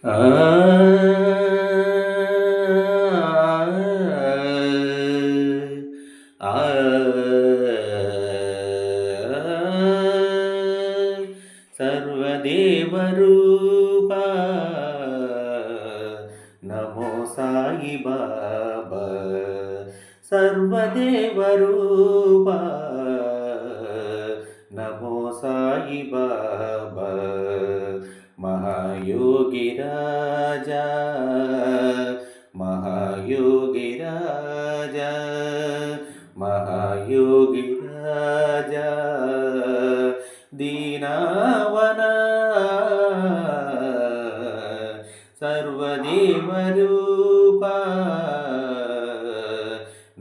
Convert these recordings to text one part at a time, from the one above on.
ఆ సర్వదేవరూపా నమో సాయి బాబా సర్వదేవరూపా నమో సాయి బాబా మహాయోగి రాజా మహాయోగి రాజా మహాయోగి రాజా దీనావనా సర్వదేవరూపా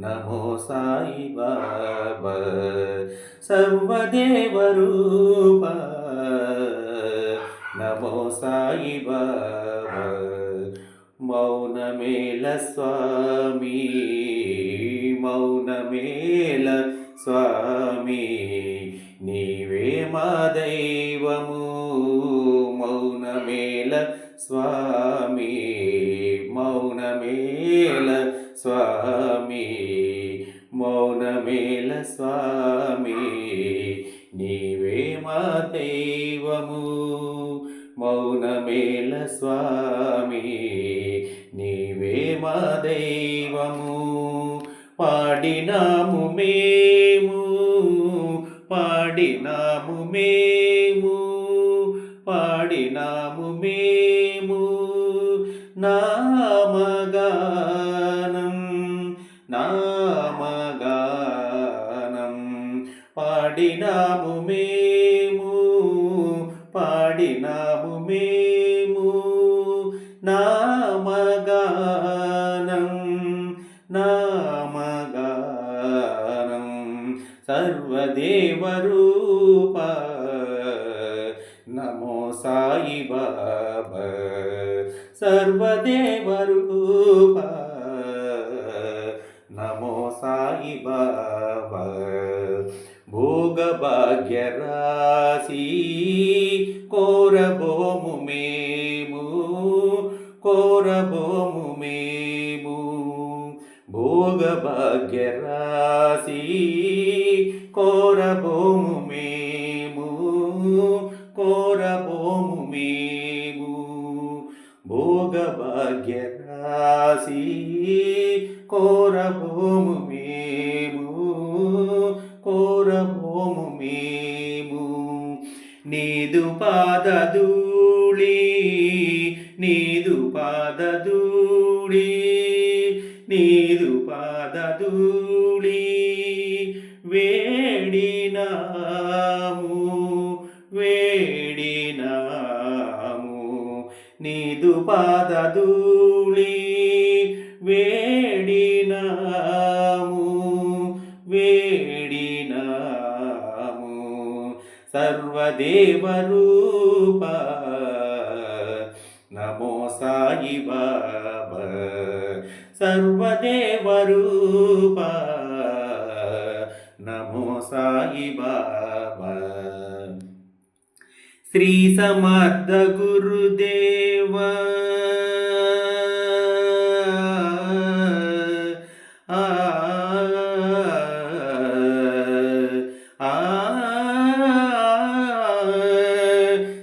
నమో సాయి బాబా సర్వదేవరూపా నమో సాయి బాబా మౌనమేల స్వామి మౌనమేల స్వామి నీవే మా దైవము మౌనమేల స్వామి మౌనమేల స్వామి మౌనమేల స్వామి నీవే మా దైవము మౌనమేల స్వామి నీవే మా దైవము పాడినాము మేము పాడినాము మేము పాడినాము మేము నామగానం నామగానం పాడినాము మేము పాడినాము మేము నామగానం నామగానం సర్వదేవరూపా నమో సాయి బాబా సర్వదేవరూపా నమో సాయి బాబా భోగభాగ్యరాశి కోరబోము మేము కోరబోము మేము భోగభాగ్యరాశి కోరబోము మేము కోరబోము మేము భోగభాగ్యరాశి కోరబోము మేము కోరబోము మేము నీదు పాదధూళి నీదు పాదధూళి నీదు పాదధూళి వేడినాము వేడినాము నీదు పాదధూళి వేడినాము వేడినాము సర్వదేవరూపా నమో సాయి బాబా సర్వదేవరూపా నమో సాయి బాబా శ్రీ సమర్థ గురుదేవా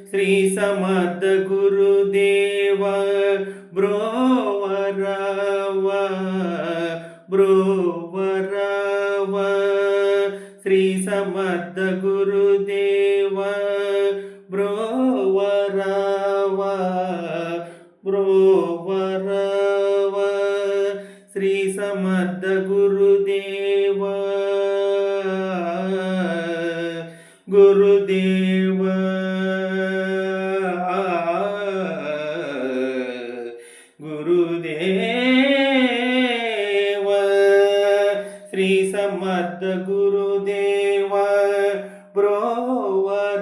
శ్రీ సమర్థ గురుదేవ బ్రోవరవ బ్రోవరవ శ్రీ సమర్థ గురుదేవ బ్రోవరవ బ్రోవరవ శ్రీ సమర్థ గురుదేవ గురుదేవ గురుదేవ శ్రీ సమర్థ గురుదేవ బ్రోవరవ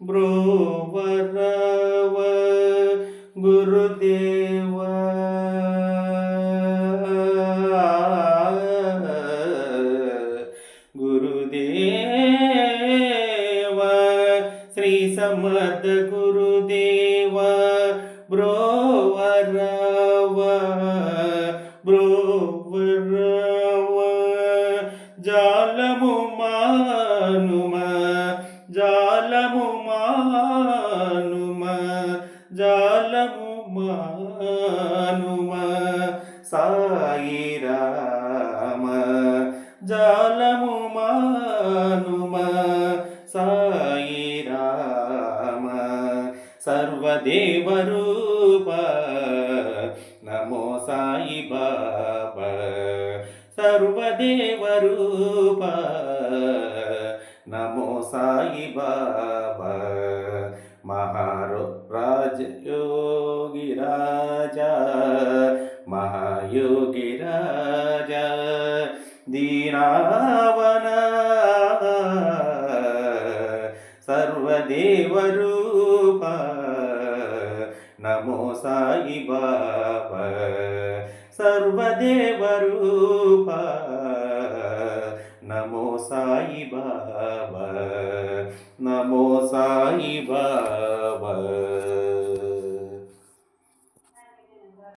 బ్రోవరవ గురుదేవ గురుదేవ శ్రీ సమర్థ గురు గురుదేవ బ్రోవరవ బ్రోవరవ జాలము మానుమ జాలము మానుమ జాలము మానుమ సాయి రామ జాలము మానుమ సాయి రామ సర్వదేవరూప నమో సాయి బాబా సర్వదేవరూప నమో సాయి బాబా మహారాజ యోగి రాజా మహాయోగి రాజా దీనావన సర్వదేవరూప నమో సాయి బాబా సర్వదేవరూప నమో సాయి బాబా నమో సాయి బాబా